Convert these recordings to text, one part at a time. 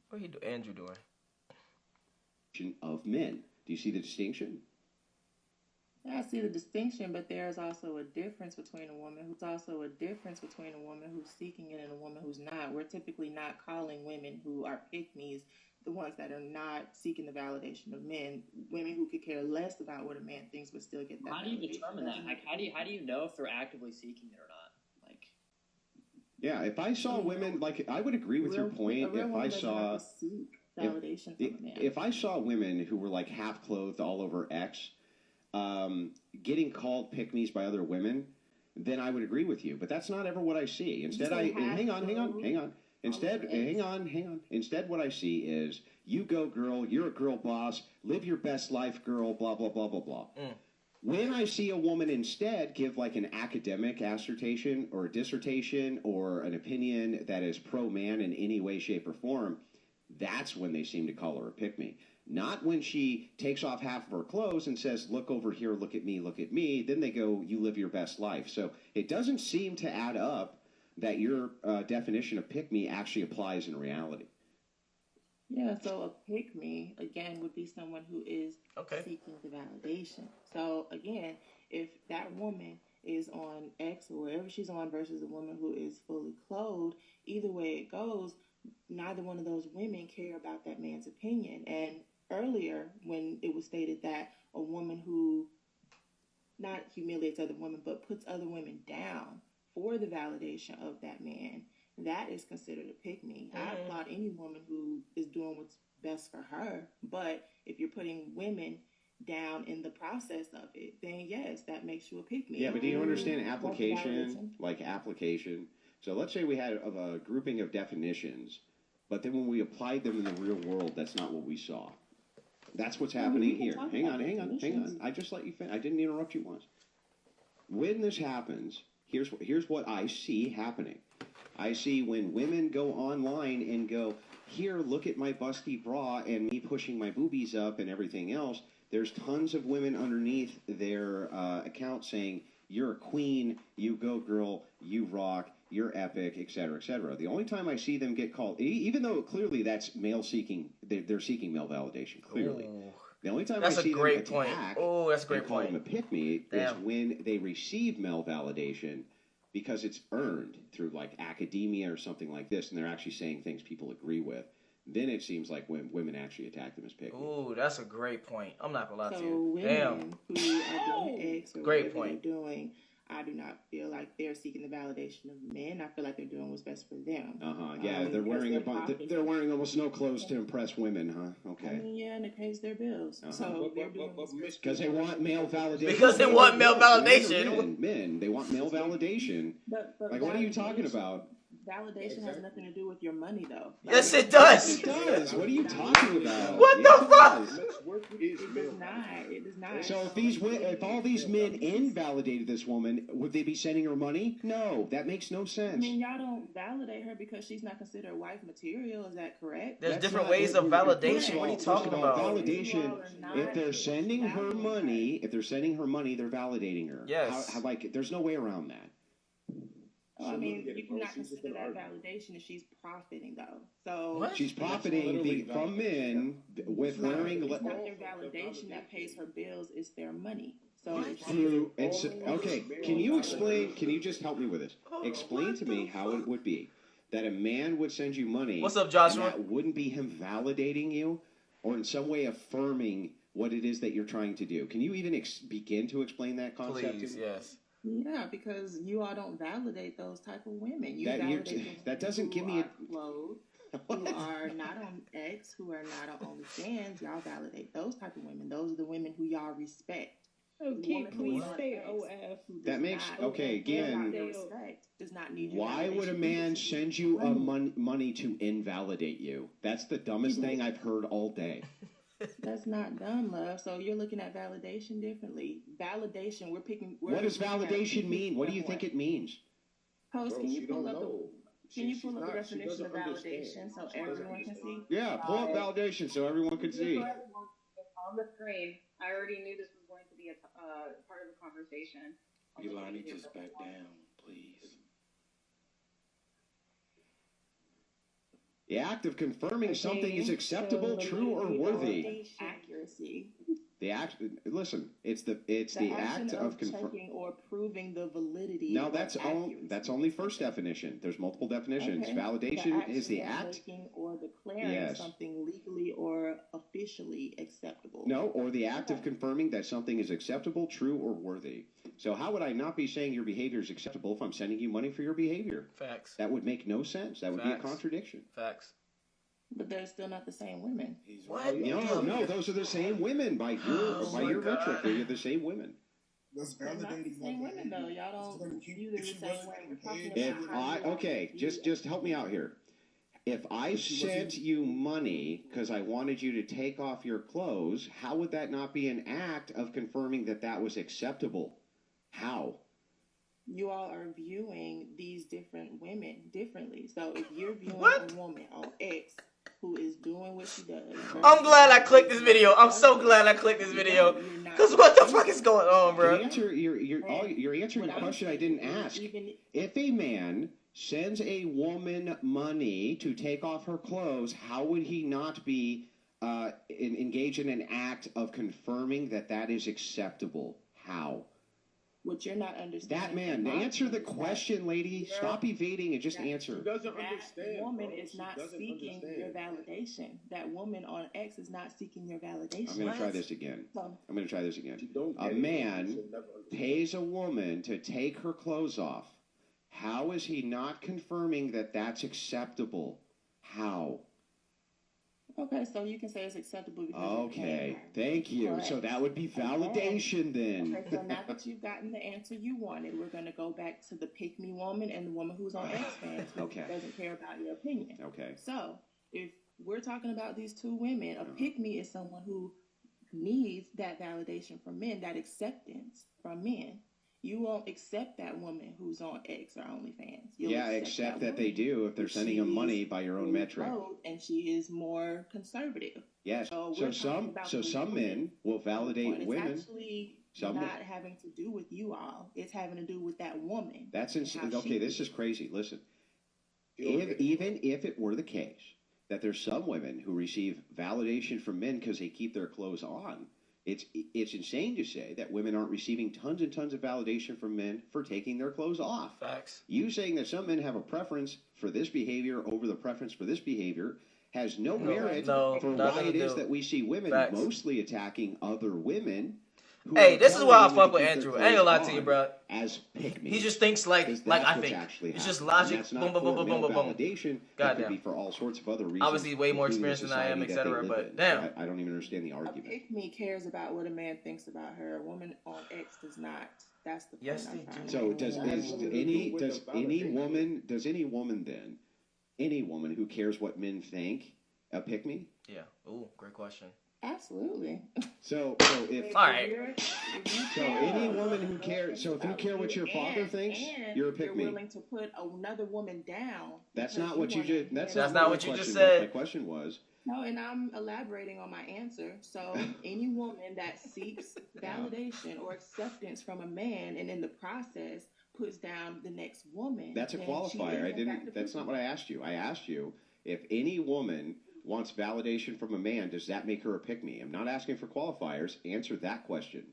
What Andrew doing? Of men. Do you see the distinction? Yeah, I see the distinction, but there's also a difference between a woman who's seeking it and a woman who's not. We're typically not calling women who are pick-me's the ones that are not seeking the validation of men. Women who could care less about what a man thinks but still get that. How do you determine that? Like, how do you know if they're actively seeking it or not? Like, yeah, if I saw women, like, I would agree with your point. If I saw validation if I saw women who were like half clothed all over X, getting called pick-me's by other women, then I would agree with you. But that's not ever what I see. Instead, hang on. Instead, what I see is, you go, girl. You're a girl boss. Live your best life, girl. Blah blah blah blah blah. When I see a woman instead give like an academic assertion or a dissertation or an opinion that is pro-man in any way, shape, or form, that's when they seem to call her a pick-me. Not when she takes off half of her clothes and says, look over here, look at me, look at me. Then they go, you live your best life. So it doesn't seem to add up that your definition of pick-me actually applies in reality. Yeah, so a pick-me, again, would be someone who is seeking the validation. So, again, if that woman is on X or wherever she's on versus a woman who is fully clothed, either way it goes, neither one of those women care about that man's opinion. And earlier, when it was stated that a woman who not humiliates other women, but puts other women down for the validation of that man, that is considered a pick-me. I applaud any woman who is doing what's best for her. But if you're putting women down in the process of it, then yes, that makes you a pick-me. Yeah, but do you understand application? Like application. So let's say we had a grouping of definitions, but then when we applied them in the real world, that's not what we saw. That's what's happening here. Hang on. I just let you finish. I didn't interrupt you once. When this happens, here's what I see happening. I see when women go online and go, here, look at my busty bra and me pushing my boobies up and everything else. There's tons of women underneath their account saying, you're a queen, you go girl, you rock, you're epic, etc., etc. The only time I see them get called, even though clearly that's male seeking, they're seeking male validation, clearly. Ooh. The only time I see them attack and call them a pick-me is when they receive male validation because it's earned through like academia or something like this, and they're actually saying things people agree with. Then it seems like when women actually attack them as pick-me. Ooh, that's a great point. I'm not gonna lie to you. So women who are doing X or great whatever point. they're doing, I do not feel like they're seeking the validation of men. I feel like they're doing what's best for them. Yeah, they're wearing almost no clothes to impress women, huh? Okay. I mean, yeah, and it pays their bills. So they're doing because they want male validation. Because they want male validation. Men, they want male validation. But like, what are you talking about? Validation has nothing to do with your money, though. Yes, it does. It does. What are you talking about? What the fuck? It does not. So if all these men invalidated this woman, would they be sending her money? No, that makes no sense. I mean, y'all don't validate her because she's not considered wife material. Is that correct? There's different ways of validation. What are you talking about? Validation. If they're sending her money, they're validating her. Yes. There's no way around that. I mean, you cannot consider that validation if she's profiting, though. So she's profiting from men with wearing. It's not their validation that pays her bills; it's their money. So okay. Can you explain? Can you just help me with this? Explain to me how it would be that a man would send you money. What's up, Joshua? And that wouldn't be him validating you, or in some way affirming what it is that you're trying to do. Can you even begin to explain that concept? Please, yes. Yeah, because you all don't validate those type of women. That doesn't give me who are not on X, who are not on OnlyFans. Y'all validate those type of women. Those are the women who y'all respect. Okay, please say OF. That makes again. Does not need. Why would a man send you money to invalidate you? That's the dumbest thing I've heard all day. That's not dumb, love. So you're looking at validation differently. Validation, what does validation mean? What do you think it means? Host, can you pull up the definition of validation so everyone can see? Yeah, pull up validation so everyone can see. On the screen. I already knew this was going to be a part of the conversation. Yolani, just back down, please. The act of confirming something is acceptable, true, or worthy. Accuracy. The act. Listen, it's the act of checking or proving the validity. No, that's only first definition. There's multiple definitions. Okay. Validation is the act making or declaring something legally or officially acceptable. No, or the act of confirming that something is acceptable, true, or worthy. So how would I not be saying your behavior is acceptable if I'm sending you money for your behavior? Facts. That would make no sense. That would be a contradiction. Facts. But they're still not the same women. What? No, those are the same women by your metric. They're the same women. That's They're not the same women though. Y'all don't view them the same way. We're talking about just help me out here. If I sent you money because I wanted you to take off your clothes, how would that not be an act of confirming that that was acceptable? How? You all are viewing these different women differently. So if you're viewing a woman on X who is doing what she does. I'm glad I clicked this video. I'm so glad I clicked this video. Because what the fuck is going on, bro? You're answering a question I didn't ask. If a man sends a woman money to take off her clothes, how would he not be engaged in an act of confirming that that is acceptable? How? What you're not understanding. That man, answer the question, lady. Stop evading and just answer. She doesn't understand. That woman is not seeking your validation. That woman on X is not seeking your validation. I'm going to try this again. A man pays a woman to take her clothes off. How is he not confirming that that's acceptable? How? Okay, so you can say it's acceptable because okay, thank you. Correct. So that would be validation then. Okay, so now that you've gotten the answer you wanted, we're going to go back to the pick-me woman and the woman who's on X-Fans who doesn't care about your opinion. Okay. So if we're talking about these two women, a pick-me is someone who needs that validation from men, that acceptance from men. You won't accept that woman who's on X or OnlyFans. Except that they do if they're sending them money by your own metric. And she is more conservative. Yes. So some men will validate women. It's actually not having to do with you all. It's having to do with that woman. That's insane. Okay, this is crazy. Listen, even if it were the case that there's some women who receive validation from men because they keep their clothes on, it's insane to say that women aren't receiving tons and tons of validation from men for taking their clothes off. Facts. You saying that some men have a preference for this behavior over the preference for this behavior has no merit for why it is that we see women mostly attacking other women. Hey, this is why I fuck with Andrew. I ain't gonna lie to you, bro. As pick me. He just thinks like I think. It's just logic. Boom, boom, boom, boom, boom, boom, boom. That could be for all sorts of other reasons. Obviously, way more experience than I am, etc. But damn, I don't even understand the argument. A pick me cares about what a man thinks about her. A woman on X does not. That's the point. Yes, they do. So does any woman who cares what men think a pick me? Yeah. Ooh, great question. Absolutely. So if all right. So any woman who cares, so if you care what your father thinks, you're a pick me. You're willing to put another woman down. That's not what you did. That's not what you just said. My question was. No, and I'm elaborating on my answer. So any woman that seeks validation or acceptance from a man and in the process puts down the next woman. That's a qualifier. That's not what I asked you. I asked you if any woman wants validation from a man, does that make her a pick-me? I'm not asking for qualifiers. Answer that question.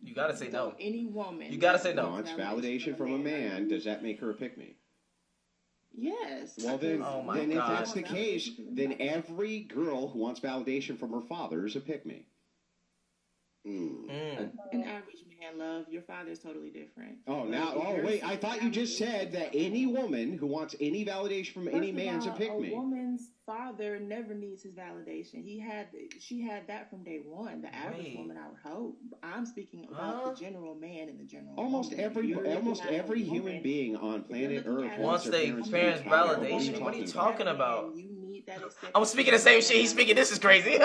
You gotta say no. Any woman. You gotta say no. Wants validation from a man, does that make her a pick-me? Yes. Well, then if that's the case, then every girl who wants validation from her father is a pick-me. An average man, love. Your father is totally different. Wait. I thought you just said that any woman who wants any validation from any man's a pick-me. A woman's father never needs his validation. She had that from day one. The average woman, I would hope. I'm speaking about the general man and the general. Almost every human being on planet Earth wants their parents' validation. What are you talking about? You need that acceptance. I'm speaking the same shit he's speaking. This is crazy.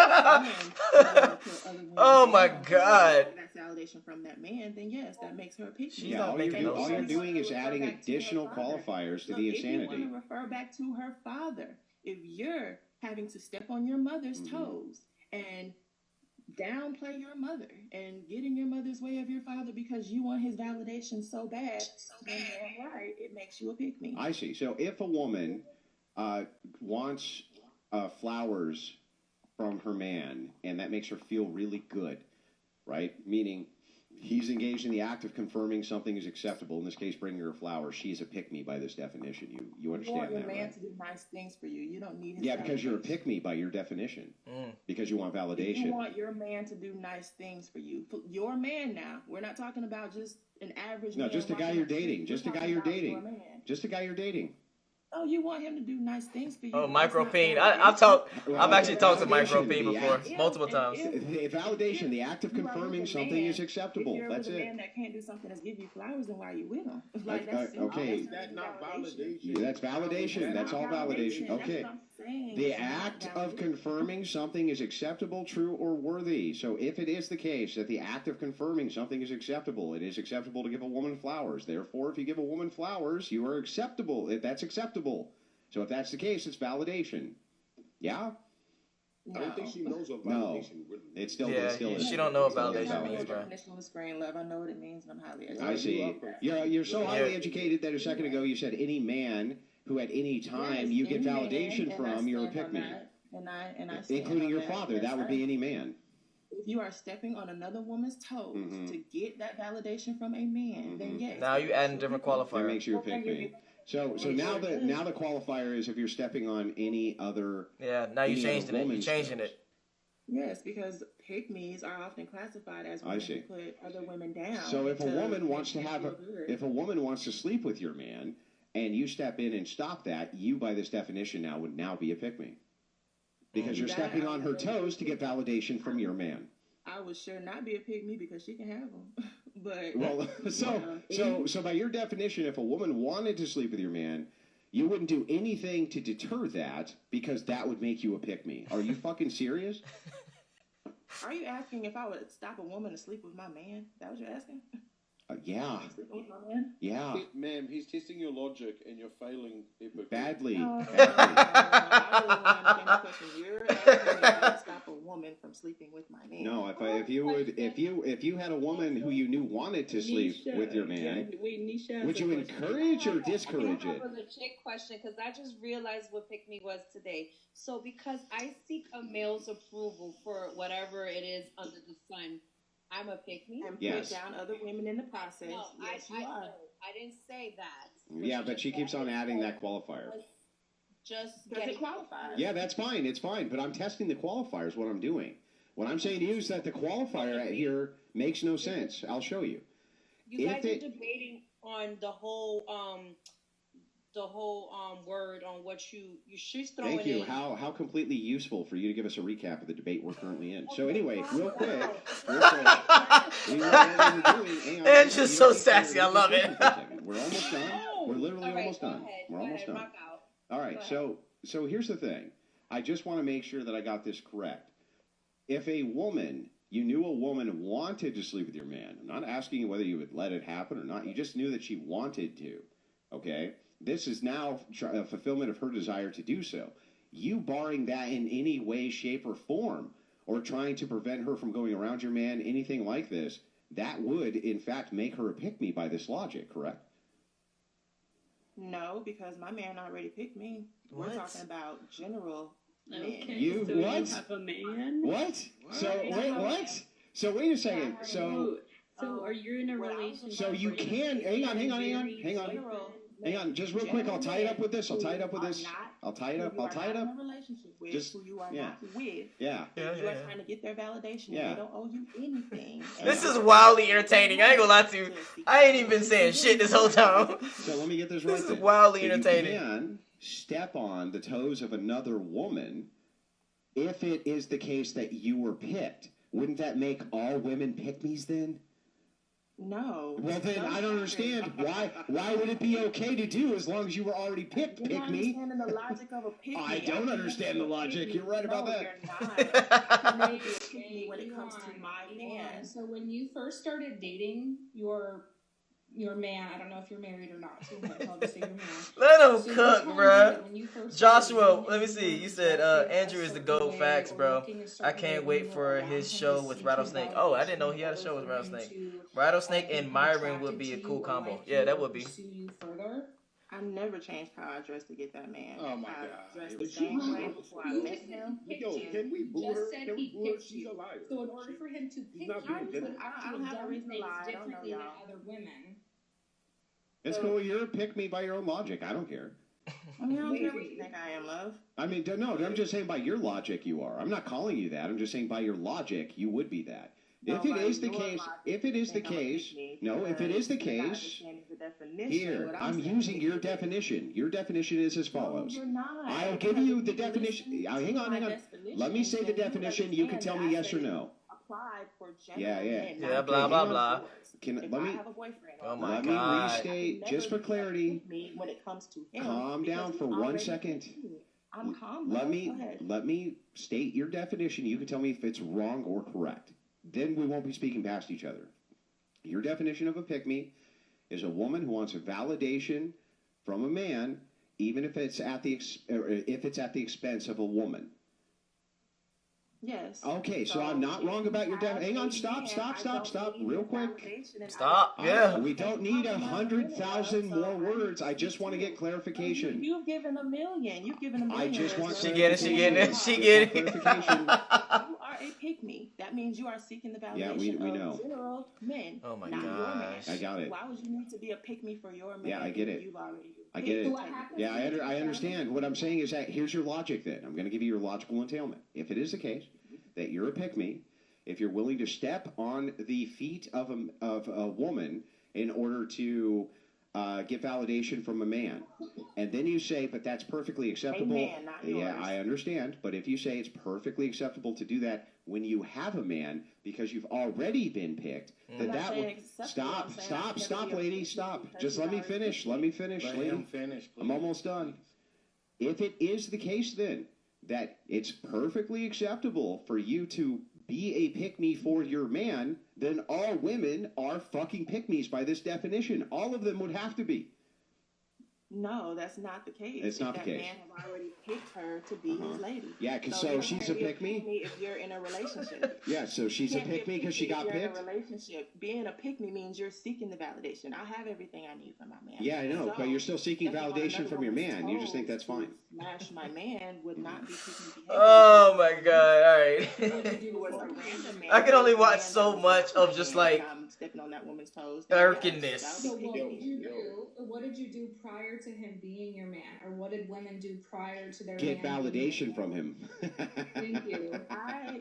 Oh my God. That's validation from that man, then yes, that makes her a pick me. All you're doing is adding additional qualifiers to the insanity. If you want to refer back to her father, if you're having to step on your mother's toes and downplay your mother and get in your mother's way of your father because you want his validation so bad, then right, it makes you a pick me. I see. So if a woman wants flowers from her man, and that makes her feel really good, right? Meaning he's engaged in the act of confirming something is acceptable. In this case, bringing her flowers. She's a pick-me by this definition. You understand that, right? You want your man to do nice things for you. You don't need his because you're a pick-me by your definition. Because you want validation. You want your man to do nice things for you. Your man now. We're not talking about just an average man. No, just a guy you're dating. Just a guy you're dating. Just a guy you're dating. Oh, you want him to do nice things for you. Oh, Micropeen. I've actually talked to Micropeen before, multiple times. Validation, the act of confirming something is acceptable. If you're that's with a it. man that can't do something that's give you flowers, then why are you with him? Like, okay. That's not validation. Yeah, that's validation. That's all validation. Okay. The act of confirming something is acceptable, true, or worthy. So if it is the case that the act of confirming something is acceptable, it is acceptable to give a woman flowers. Therefore, if you give a woman flowers, you are acceptable. That's acceptable. So if that's the case, it's validation. Yeah? I don't think she knows what validation really means. It still is. She don't know what validation means, bro. Definition of screen love. I know what it means, and I'm highly educated. I see. You're so highly educated that a second ago you said any man who at any time you get validation from, you're a pick-me. And I including your father. That would be any man. If you are stepping on another woman's toes to get that validation from a man, then yes. Now you adding different qualifiers. That makes you a pick-me. So now the qualifier is if you're stepping on any other. Yeah, now you're changing it. You're changing it. Yes, because pick-me's are often classified as women who put other women down. So if a woman wants to sleep with your man, and you step in and stop that, you by this definition now would now be a pick-me. Because you're stepping on her toes to get validation from your man. I would sure not be a pick-me because she can have them. But so by your definition, if a woman wanted to sleep with your man, you wouldn't do anything to deter that because that would make you a pick-me. Are you fucking serious? Are you asking if I would stop a woman to sleep with my man? That what you're asking? Yeah. Yeah. Ma'am, he's testing your logic and you're failing badly. No, I really want to understand the question. You're asking me to stop a woman from sleeping with my man. No, if you had a woman who you knew wanted to sleep with your man, would you encourage or discourage it? That was a chick question because I just realized what pick me was today. So because I seek a male's approval for whatever it is under the sun, I'm a pick-me. And put down other women in the process. No, yes, you are. I didn't say that. Yeah, but she keeps on adding that qualifier. Just get it qualified. Yeah, that's fine. It's fine. But I'm testing the qualifiers, what I'm doing. What I'm saying to you is that the qualifier here makes no sense. I'll show you. You guys are debating on the whole word on what she's throwing in. Thank you. How completely useful for you to give us a recap of the debate we're currently in. So anyway, real quick. It's just so sassy. I love it. We're almost done. We're literally almost done. We're almost done. All right. So here's the thing. I just want to make sure that I got this correct. If you knew a woman wanted to sleep with your man, I'm not asking you whether you would let it happen or not. You just knew that she wanted to. Okay? This is now a fulfillment of her desire to do so. You barring that in any way, shape, or form, or trying to prevent her from going around your man, anything like this, that would, in fact, make her a pick-me by this logic, correct? No, because my man already picked me. We're talking about general men. Okay, you so what? You have a man? What? So wait, what? So wait a second. So are you in a relationship? So you can hang on. Hang on, just real quick. I'll tie it up with this. I'll tie it up. Just who you are not with. Yeah. You are trying to get their validation. And they don't owe you anything. This is wildly entertaining. I ain't gonna lie to you. I ain't even been saying shit this whole time. So let me get this right. This is wildly entertaining. You can step on the toes of another woman if it is the case that you were picked. Wouldn't that make all women pick-me's then? No. Well, then I don't understand why would it be okay to do as long as you were already picked? Pick me. Understanding the logic of a pick me. I don't understand the logic. You're right about that. You're not. You pick me when it comes to my man. So when you first started dating your man, I don't know if you're married or not, so I'll just say your man. Let him cook, bro. Joshua, let me see. You said Andrew is the GOAT. Facts, bro. I can't wait for his show with Rattlesnake. Oh, I didn't know he had a show with Rattlesnake. Rattlesnake and Myron would be a cool combo. Yeah, that would be. I never changed how I dressed to get that man. Oh my I God. dressed the same way before I met him. Yo, can we boo her? Can we boo her? She's a liar. So in order for him to pick not you, being he good. would I don't have have a done reason to things lie. I don't know, differently than y'all. other women. It's cool. You're a pick me by your own logic. I don't care. I mean, I don't care what you think I am, love. I mean, no, I'm just saying by your logic you are. I'm not calling you that. I'm just saying by your logic you would be that. If it is the case, if it is the case, here, I'm using your definition. Your definition is as follows. No, you're not. I'll give you the definition. Hang on. Let me say the definition. You can tell me yes or no. Applied for Yeah, blah, blah, blah. Let me have a boyfriend. Oh my Let God. me restate, just for clarity. When it comes to him, Calm down for 1 second. I'm calm. Let me state your definition. You can tell me if it's wrong or correct. Then we won't be speaking past each other. Your definition of a pick-me is a woman who wants a validation from a man, even if it's at the expense of a woman. Yes. Okay, so I'm not wrong about your definition. Hang on, stop, real quick. Stop, yeah. We don't need 100,000 more words. I just want to get clarification. You've given a million. You've given a million. I just want She get it. clarification. You are a pick-me. That means you are seeking the validation we know. of general men, Oh my not your man. gosh. I got it. Why would you need to be a pick-me for your man? Yeah, I get it. You've already I get it. picked. Yeah, I understand. What I'm saying is that here's your logic then. I'm going to give you your logical entailment. If it is the case that you're a pick-me, if you're willing to step on the feet of a woman in order to get validation from a man, and then you say, but that's perfectly acceptable. A man, not yours. Yeah, I understand. But if you say it's perfectly acceptable to do that when you have a man because you've already been picked, then that would stop, lady, stop. Just let me finish. Let me finish, lady. I'm almost done. If it is the case then that it's perfectly acceptable for you to be a pick-me for your man, then all women are fucking pick-me's by this definition. All of them would have to be. No, that's not the case. It's not the case. That man has already picked her to be his lady. Yeah, because so she's a pick-me? If you're in a relationship. Yeah, so she's a pick-me because she got picked? In a relationship. Being a pick-me means you're seeking the validation. I have everything I need from my man. Yeah, I know, but you're still seeking validation from your man. You just think that's fine. Smash my man would not be pick-me behavior. Oh my God, alright. I can only watch so much of just like stepping on that woman's toes. irkiness. So what did you do prior to him being your man, or what did women do prior to their get man validation from him? Thank you.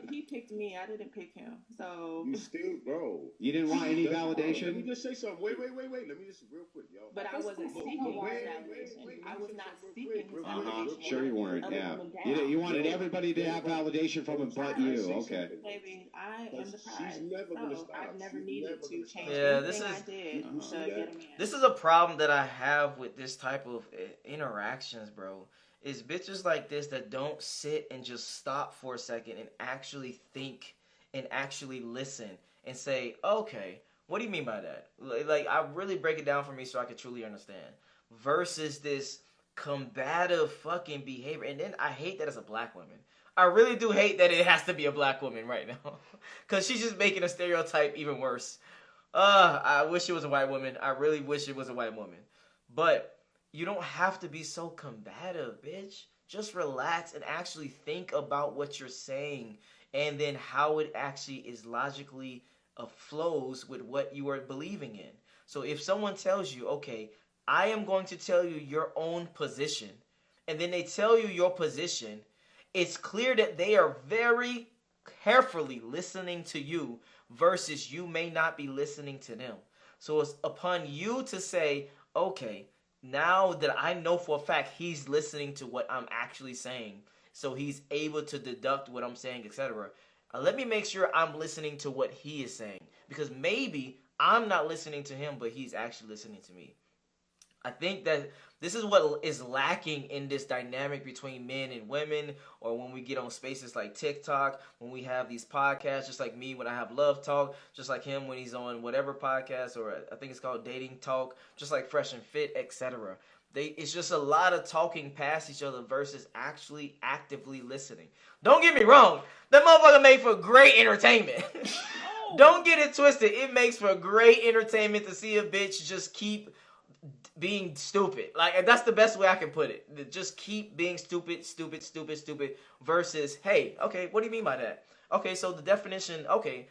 He picked me. I didn't pick him. So you still, bro. You didn't want any Let validation? me just say something. Wait. Let me just real quick, y'all. But I wasn't seeking validation. I was not seeking his validation. Sure you weren't. Yeah. You wanted everybody to have validation from him, but you. Okay. Baby, I am the prize. She's never gonna stop. I've never needed to change Yeah, anything I did to get a man. This is a problem that I have with this type of interactions, bro. Is bitches like this that don't sit and just stop for a second and actually think and actually listen and say, okay, what do you mean by that? Like, I really break it down for me so I can truly understand. Versus this combative fucking behavior. And then I hate that it's a black woman. I really do hate that it has to be a black woman right now. Because she's just making a stereotype even worse. I wish it was a white woman. I really wish it was a white woman. But you don't have to be so combative, bitch. Just relax and actually think about what you're saying and then how it actually is logically flows with what you are believing in. So if someone tells you, okay, I am going to tell you your own position, and then they tell you your position, it's clear that they are very carefully listening to you versus you may not be listening to them. So it's upon you to say, okay, now that I know for a fact he's listening to what I'm actually saying, so he's able to deduct what I'm saying, etc. Let me make sure I'm listening to what he is saying, because maybe I'm not listening to him, but he's actually listening to me. I think that this is what is lacking in this dynamic between men and women, or when we get on spaces like TikTok, when we have these podcasts, just like me when I have LoveTalk, just like him when he's on whatever podcast, or I think it's called Dating Talk, just like Fresh and Fit, etc. It's just a lot of talking past each other versus actually actively listening. Don't get me wrong, that motherfucker made for great entertainment. Don't get it twisted. It makes for great entertainment to see a bitch just keep being stupid. Like, that's the best way I can put it. Just keep being stupid versus, hey, okay, what do you mean by that? Okay, so the definition, okay,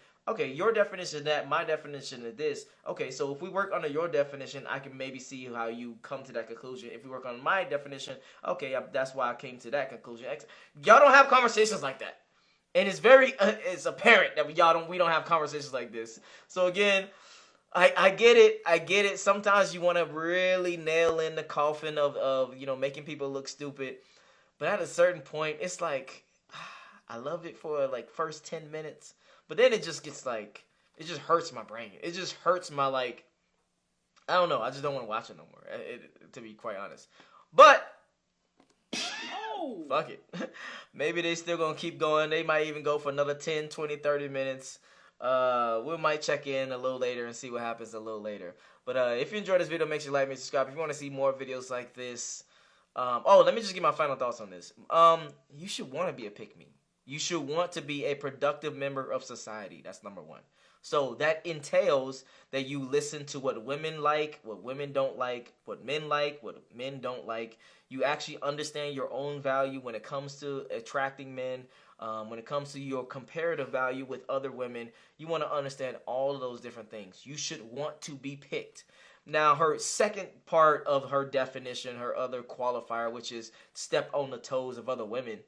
your definition of that, my definition of this. Okay, so if we work under your definition, I can maybe see how you come to that conclusion. If we work on my definition, okay, that's why I came to that conclusion. Y'all don't have conversations like that. And it's very, it's apparent that we don't have conversations like this. So again, I get it. Sometimes you want to really nail in the coffin of making people look stupid. But at a certain point, it's like, I love it for like first 10 minutes. But then it just gets like, it just hurts my brain. It just hurts my, like, I don't know. I just don't want to watch it no more, to be quite honest. But, fuck it. Maybe they still going to keep going. They might even go for another 10, 20, 30 minutes. We might check in a little later and see what happens a little later. But if you enjoyed this video, make sure you like me, subscribe. If you want to see more videos like this. Let me just give my final thoughts on this. You should want to be a pick-me. You should want to be a productive member of society. That's number one. So that entails that you listen to what women like, what women don't like, what men don't like. You actually understand your own value when it comes to attracting men, when it comes to your comparative value with other women. You want to understand all of those different things. You should want to be picked. Now, her second part of her definition, her other qualifier, which is step on the toes of other women.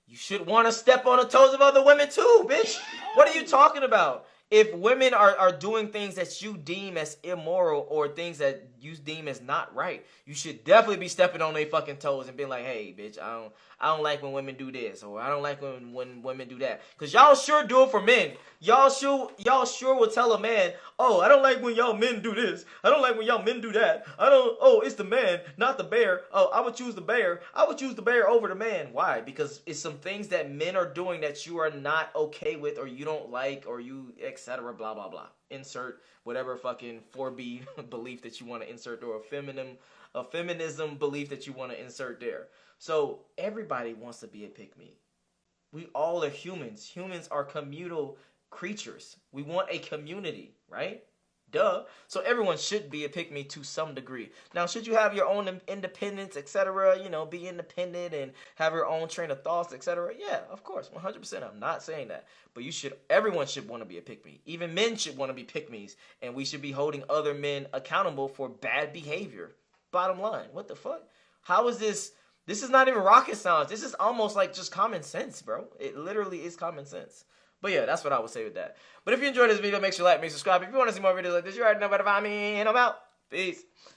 You should want to step on the toes of other women too, bitch. What are you talking about? If women are doing things that you deem as immoral or things that you deem as not right, you should definitely be stepping on their fucking toes and being like, hey, bitch, I don't like when women do this, or I don't like when women do that. Because y'all sure do it for men. Y'all sure will tell a man, oh, I don't like when y'all men do this. I don't like when y'all men do that. It's the man, not the bear. Oh, I would choose the bear. I would choose the bear over the man. Why? Because it's some things that men are doing that you are not okay with, or you don't like, or you, etc., blah, blah, blah. Insert whatever fucking 4B belief that you want to insert, or a feminism belief that you want to insert there. So everybody wants to be a pick-me. We all are humans. Humans are communal creatures. We want a community, right? Duh. So everyone should be a pick-me to some degree. Now, should you have your own independence, etc., be independent and have your own train of thoughts, etc.? Yeah, of course, 100%. I'm not saying that. But everyone should want to be a pick-me. Even men should want to be pick-me's. And we should be holding other men accountable for bad behavior. Bottom line, what the fuck? How is this? This is not even rocket science. This is almost like just common sense, bro. It literally is common sense. But yeah, that's what I would say with that. But if you enjoyed this video, make sure you like me, subscribe. If you want to see more videos like this, you already know where to find me, and I'm out. Peace.